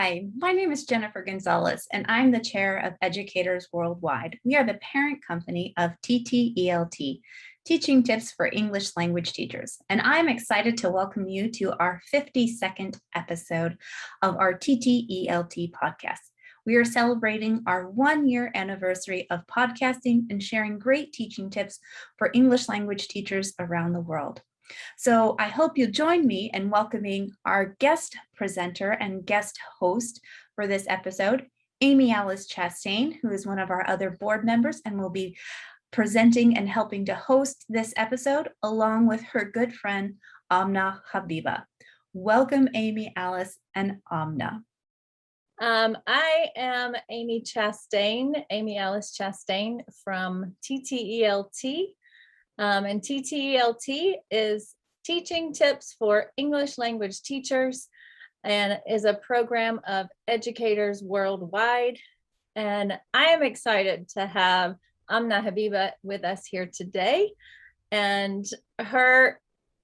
Hi, my name is Jennifer Gonzalez, and I'm the chair of Educators Worldwide. We are the parent company of TTELT, Teaching Tips for English Language Teachers. And I'm excited to welcome you to our 52nd episode of our TTELT podcast. We are celebrating our 1-year anniversary of podcasting and sharing great teaching tips for English language teachers around the world. So I hope you'll join me in welcoming our guest presenter and guest host for this episode, Amy Alice Chastain, who is one of our other board members and will be presenting and helping to host this episode, along with her good friend, Amna Habiba. Welcome, Amy Alice and Amna. I am Amy Alice Chastain from TTELT. And TTELT is Teaching Tips for English Language Teachers and is a program of educators worldwide. And I am excited to have Amna Habiba with us here today. And her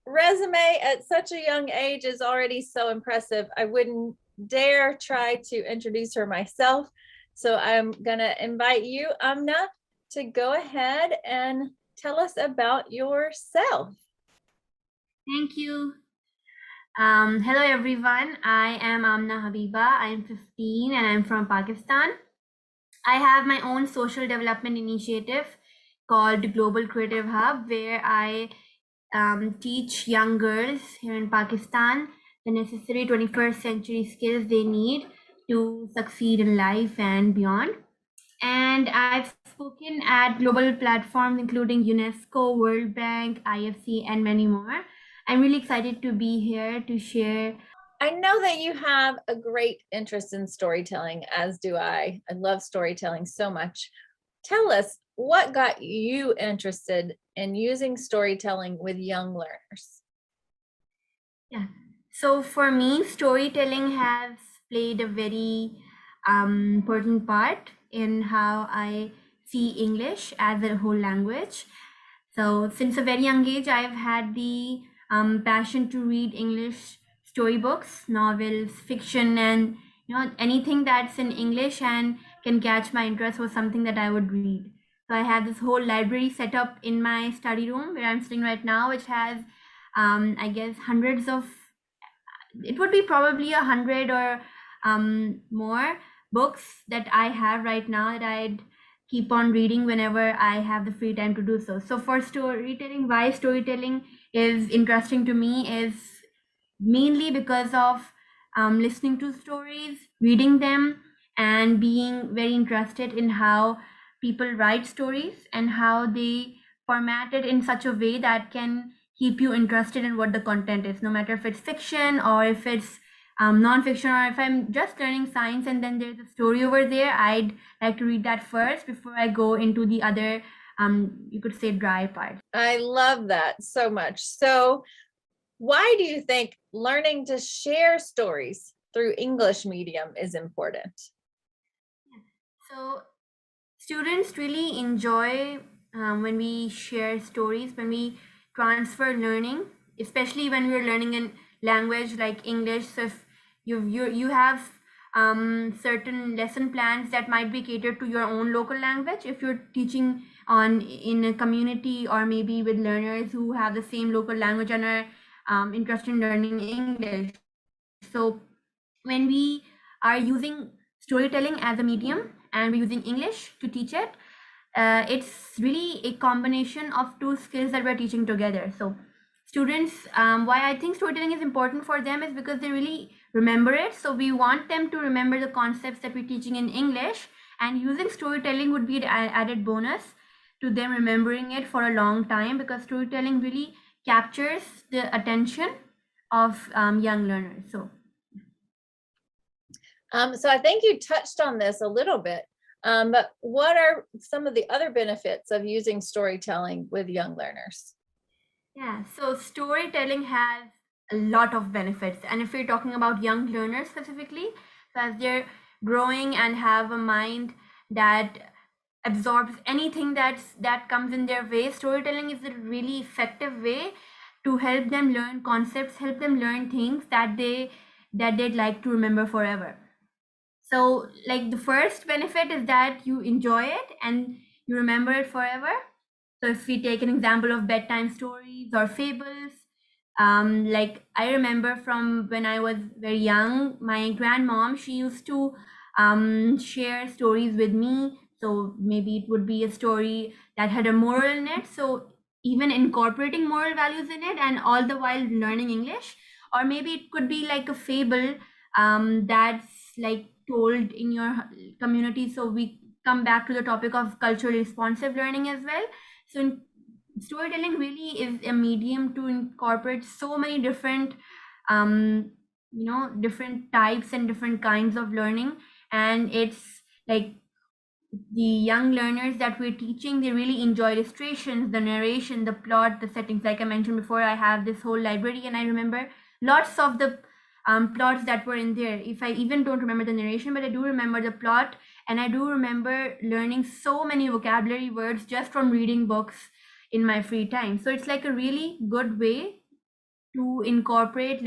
resume at such a young age is already so impressive. I wouldn't dare try to introduce her myself. So I'm going to invite you, Amna, to go ahead and tell us about yourself. Thank you. Hello, everyone. I am Amna Habiba. I'm 15 and I'm from Pakistan. I have my own social development initiative called Global Creative Hub, where I teach young girls here in Pakistan the necessary 21st century skills they need to succeed in life and beyond. And I've spoken at global platforms including UNESCO, World Bank, IFC, and many more. I'm really excited to be here to share. I know that you have a great interest in storytelling, as do I. I love storytelling so much. Tell us, what got you interested in using storytelling with young learners? Yeah. So for me, storytelling has played a very important part in how I see English as a whole language. So since a very young age, I've had the passion to read English storybooks, novels, fiction, and anything that's in English and can catch my interest was something that I would read. So I have this whole library set up in my study room where I'm sitting right now, which has I guess hundreds of, it would be probably 100 or more books that I have right now that I'd keep on reading whenever I have the free time to do so. So for storytelling, why storytelling is interesting to me is mainly because of listening to stories, reading them, and being very interested in how people write stories and how they format it in such a way that can keep you interested in what the content is, no matter if it's fiction or if it's non-fiction, or if I'm just learning science and then there's a story over there, I'd like to read that first before I go into the other, you could say, dry part. I love that so much. So why do you think learning to share stories through English medium is important? So students really enjoy when we share stories, when we transfer learning, especially when we're learning in language like English. So if you have certain lesson plans that might be catered to your own local language, if you're teaching in a community or maybe with learners who have the same local language and are interested in learning English. So when we are using storytelling as a medium and we're using English to teach it, it's really a combination of two skills that we're teaching together. So students, why I think storytelling is important for them is because they really remember it. So we want them to remember the concepts that we're teaching in English, and using storytelling would be an added bonus to them remembering it for a long time, because storytelling really captures the attention of young learners. So I think you touched on this a little bit, but what are some of the other benefits of using storytelling with young learners? yeah, so storytelling has a lot of benefits. And if we're talking about young learners specifically, so as they're growing and have a mind that absorbs anything that comes in their way, storytelling is a really effective way to help them learn concepts, help them learn things that they'd like to remember forever. So like the first benefit is that you enjoy it and you remember it forever. So if we take an example of bedtime stories or fables, like I remember from when I was very young, my grandmom, she used to share stories with me. So maybe it would be a story that had a moral in it. So even incorporating moral values in it and all the while learning English, or maybe it could be like a fable that's like told in your community. So we come back to the topic of culturally responsive learning as well. So storytelling really is a medium to incorporate so many different different types and different kinds of learning. And it's like the young learners that we're teaching, they really enjoy illustrations, the narration, the plot, the settings. Like I mentioned before, I have this whole library and I remember lots of the plots that were in there. If I even don't remember the narration, but I do remember the plot, and I do remember learning so many vocabulary words just from reading books in my free time. So it's like a really good way to incorporate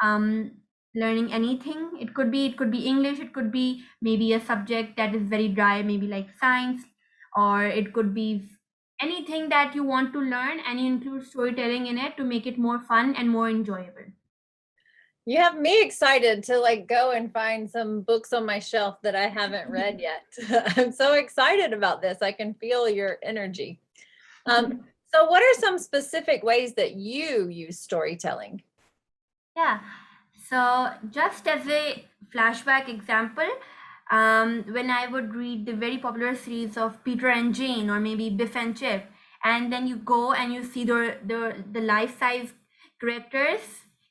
um, learning anything. It could be English, it could be maybe a subject that is very dry, maybe like science, or it could be anything that you want to learn, and you include storytelling in it to make it more fun and more enjoyable. You have me excited to like go and find some books on my shelf that I haven't read yet. I'm so excited about this. I can feel your energy. So what are some specific ways that you use storytelling? Yeah. So just as a flashback example, when I would read the very popular series of Peter and Jane, or maybe Biff and Chip, and then you go and you see the life-size characters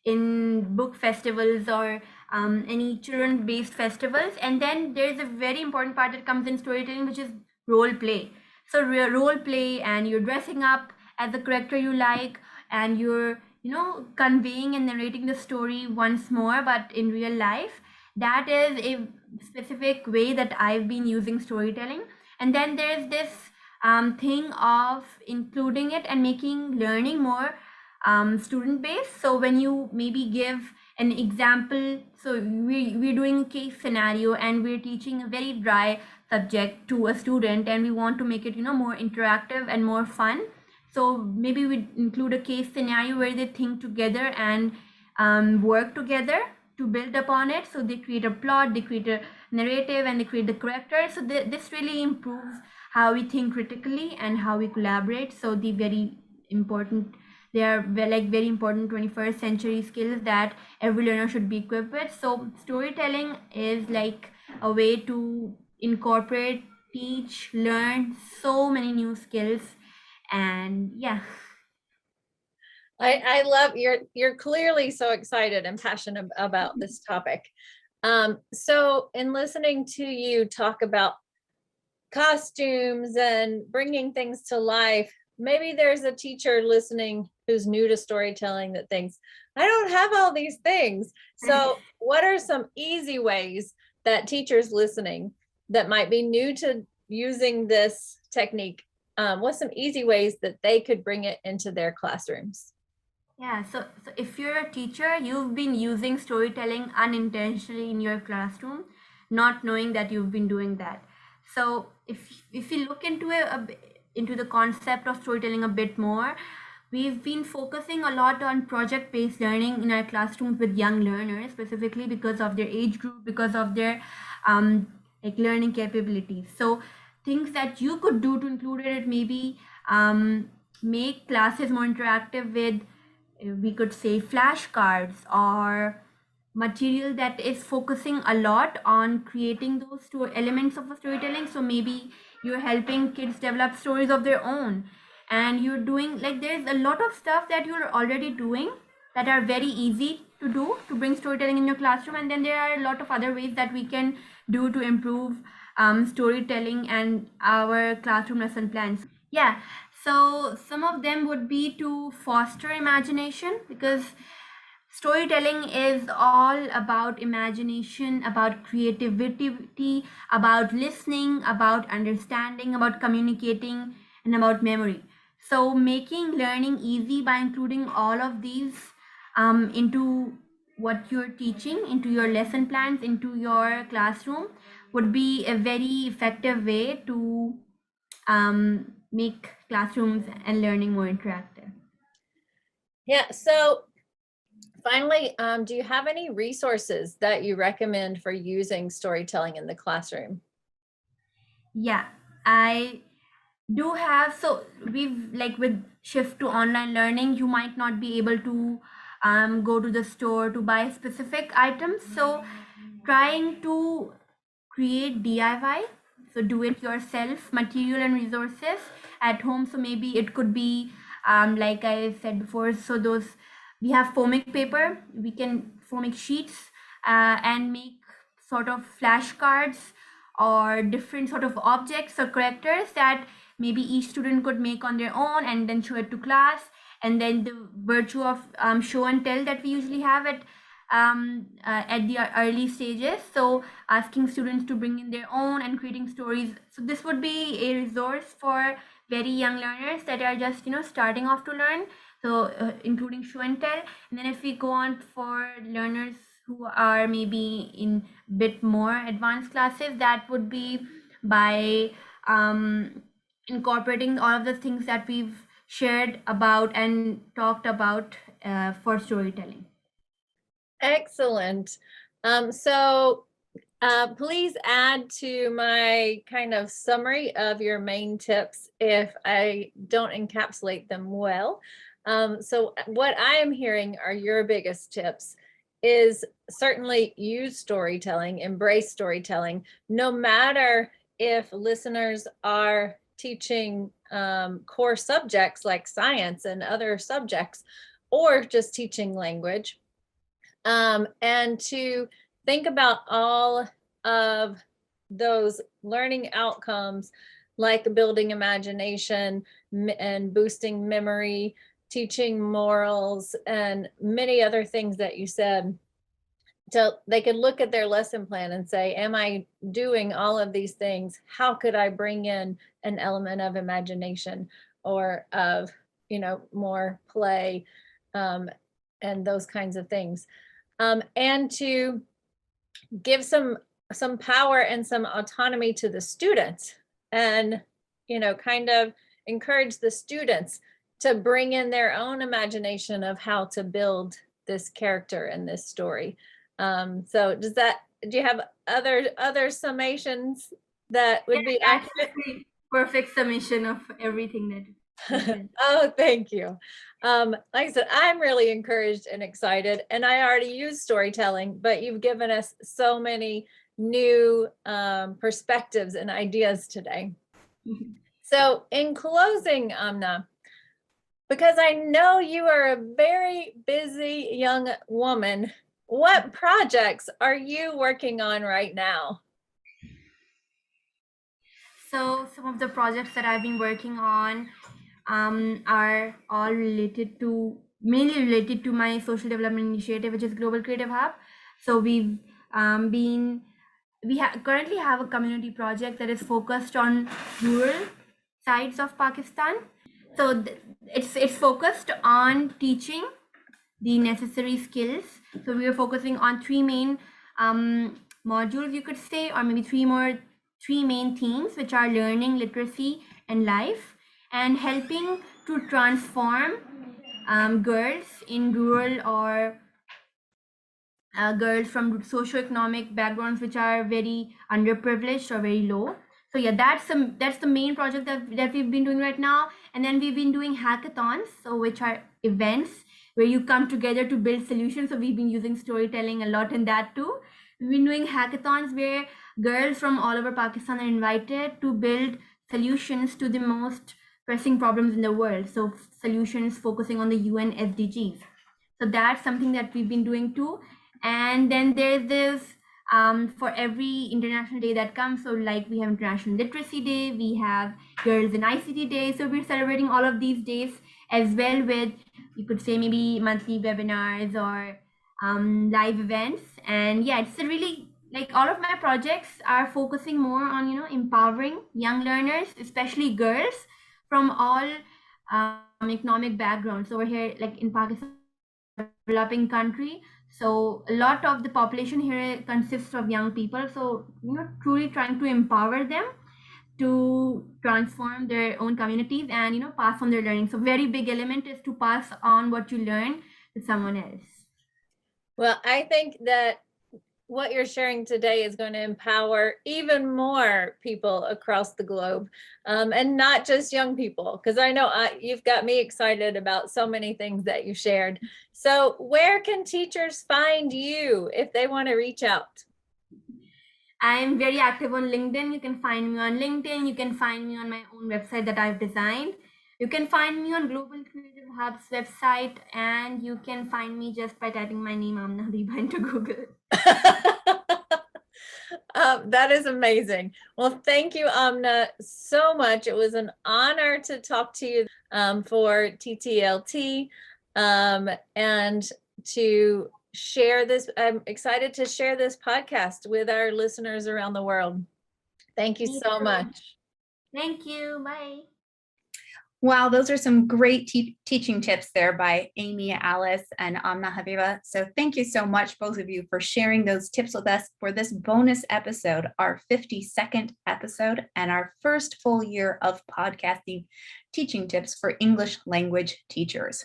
in book festivals or any children-based festivals, and then there's a very important part that comes in storytelling, which is role play. So role play, and you're dressing up as the character you like, and you're conveying and narrating the story once more, but in real life. That is a specific way that I've been using storytelling. And then there's this thing of including it and making learning more student based. So when you maybe give an example, so we're doing a case scenario and we're teaching a very dry subject to a student, and we want to make it more interactive and more fun. So maybe we include a case scenario where they think together and work together to build upon it. So they create a plot, they create a narrative, and they create the character. So this really improves how we think critically and how we collaborate. So they are like very important 21st century skills that every learner should be equipped with. So storytelling is like a way to incorporate, teach, learn so many new skills. And yeah. I love you're clearly so excited and passionate about this topic. So in listening to you talk about costumes and bringing things to life, maybe there's a teacher listening who's new to storytelling that thinks, I don't have all these things. So what are some easy ways that teachers listening that might be new to using this technique, what's some easy ways that they could bring it into their classrooms? Yeah, so if you're a teacher, you've been using storytelling unintentionally in your classroom, not knowing that you've been doing that. So if you look into into the concept of storytelling a bit more, we've been focusing a lot on project-based learning in our classrooms with young learners, specifically because of their age group, because of their like learning capabilities. So things that you could do to include it, maybe make classes more interactive with, we could say, flashcards or material that is focusing a lot on creating those two elements of a storytelling. So maybe you're helping kids develop stories of their own, and you're doing like there's a lot of stuff that you're already doing that are very easy to do to bring storytelling in your classroom. And then there are a lot of other ways that we can do to improve storytelling and our classroom lesson plans. Yeah, so some of them would be to foster imagination, because storytelling is all about imagination, about creativity, about listening, about understanding, about communicating, and about memory. So making learning easy by including all of these into what you're teaching into your lesson plans, into your classroom, would be a very effective way to make classrooms and learning more interactive. Yeah, so finally, do you have any resources that you recommend for using storytelling in the classroom? Yeah, I do have. So we've, like, with shift to online learning, you might not be able to go to the store to buy specific items. So trying to create DIY, so do it yourself material and resources at home. So maybe it could be like I said before, so those, we have foamic paper, we can foamic sheets and make sort of flashcards or different sort of objects or characters that maybe each student could make on their own and then show it to class. And then the virtue of show and tell that we usually have at the early stages, so asking students to bring in their own and creating stories. So this would be a resource for very young learners that are just starting off to learn, so including show and tell. And then if we go on for learners who are maybe in bit more advanced classes, that would be by incorporating all of the things that we've shared about and talked about for storytelling. Excellent. Please add to my kind of summary of your main tips if I don't encapsulate them well. So what I am hearing are your biggest tips is certainly use storytelling, embrace storytelling, no matter if listeners are teaching core subjects like science and other subjects, or just teaching language. And to think about all of those learning outcomes, like building imagination and boosting memory, teaching morals, and many other things that you said. So they could look at their lesson plan and say, am I doing all of these things? How could I bring in an element of imagination or of, more play, and those kinds of things. And to give some power and some autonomy to the students, and kind of encourage the students to bring in their own imagination of how to build this character and this story. So do you have other summations that would be accurate? Perfect summation of everything that Oh, thank you. Like I said, I'm really encouraged and excited, and I already use storytelling, but you've given us so many new perspectives and ideas today. So in closing, Amna, because I know you are a very busy young woman, what projects are you working on right now? So some of the projects that I've been working on are all mainly related to my social development initiative, which is Global Creative Hub. So we've currently have a community project that is focused on rural sides of Pakistan. So it's focused on teaching the necessary skills. So we are focusing on three main modules, you could say, or maybe three main themes, which are learning, literacy, and life, and helping to transform girls in rural or girls from socioeconomic backgrounds which are very underprivileged or very low. So yeah, that's the main project that we've been doing right now. And then we've been doing hackathons, so which are events where you come together to build solutions. So we've been using storytelling a lot in that too. We've been doing hackathons where girls from all over Pakistan are invited to build solutions to the most pressing problems in the world. So solutions focusing on the UN SDGs. So that's something that we've been doing too. And then there's this for every international day that comes. So like we have International Literacy Day, we have Girls in ICT Day. So we're celebrating all of these days as well with, you could say, maybe monthly webinars or live events. And yeah, it's a really, like, all of my projects are focusing more on empowering young learners, especially girls from all economic backgrounds. Over here, like in Pakistan, developing country. So a lot of the population here consists of young people. So, truly trying to empower them to transform their own communities and, pass on their learning. So very big element is to pass on what you learn to someone else. Well, I think that what you're sharing today is going to empower even more people across the globe, and not just young people, because I know you've got me excited about so many things that you shared. So where can teachers find you if they want to reach out? I'm very active on LinkedIn. You can find me on LinkedIn. You can find me on my own website that I've designed. You can find me on Global Creative Hub's website, and you can find me just by typing my name, Amna Habiba, into Google. That is amazing. Well, thank you, Amna, so much. It was an honor to talk to you for TTLT, and to share this. I'm excited to share this podcast with our listeners around the world. Thank you so much. Thank you. Bye. Wow, those are some great teaching tips there by Amy, Alice, and Amna Habiba. So thank you so much, both of you, for sharing those tips with us for this bonus episode, our 52nd episode, and our first full year of podcasting teaching tips for English language teachers.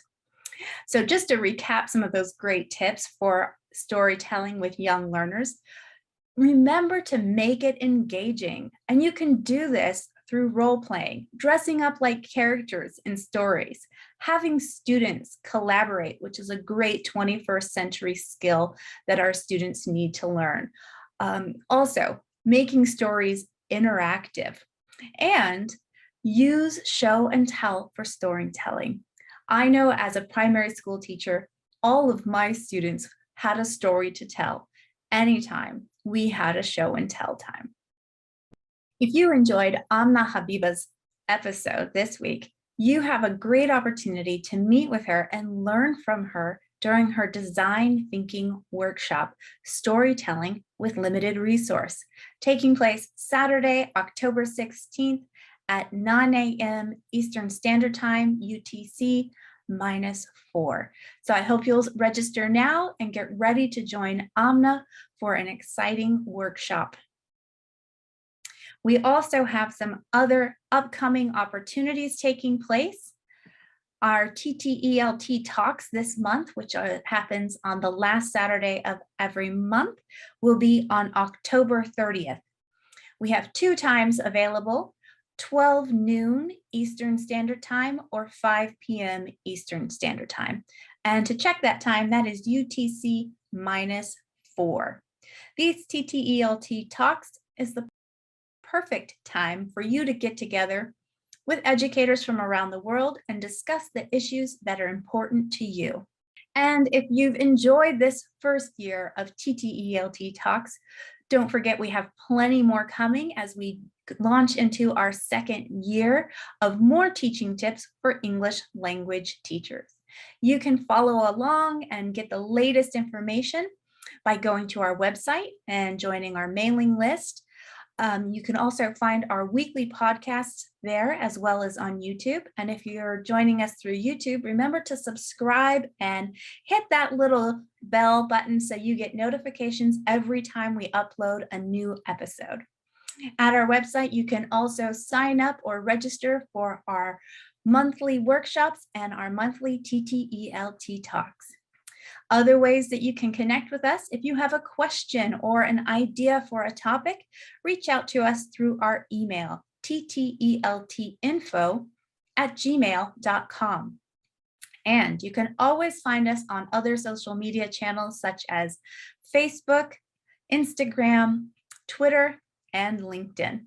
So just to recap some of those great tips for storytelling with young learners, remember to make it engaging. And you can do this through role playing, dressing up like characters in stories, having students collaborate, which is a great 21st century skill that our students need to learn. Also, making stories interactive, and use show and tell for storytelling. I know as a primary school teacher, all of my students had a story to tell anytime we had a show and tell time. If you enjoyed Amna Habiba's episode this week, you have a great opportunity to meet with her and learn from her during her design thinking workshop, Storytelling with Limited Resource, taking place Saturday, October 16th at 9 a.m. Eastern Standard Time, UTC -4. So I hope you'll register now and get ready to join Amna for an exciting workshop. We also have some other upcoming opportunities taking place. Our TTELT Talks this month, which happens on the last Saturday of every month, will be on October 30th. We have 2 times available, 12 noon Eastern Standard Time or 5 p.m. Eastern Standard Time. And to check that time, that is UTC -4. These TTELT Talks is the perfect time for you to get together with educators from around the world and discuss the issues that are important to you. And if you've enjoyed this first year of TTELT Talks, don't forget we have plenty more coming as we launch into our second year of more teaching tips for English language teachers. You can follow along and get the latest information by going to our website and joining our mailing list. You can also find our weekly podcasts there as well as on YouTube. And if you're joining us through YouTube, remember to subscribe and hit that little bell button so you get notifications every time we upload a new episode. At our website, you can also sign up or register for our monthly workshops and our monthly TTELT Talks. Other ways that you can connect with us, if you have a question or an idea for a topic, reach out to us through our email, tteltinfo@gmail.com. And you can always find us on other social media channels such as Facebook, Instagram, Twitter, and LinkedIn.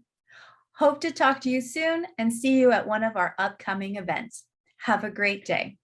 Hope to talk to you soon and see you at one of our upcoming events. Have a great day.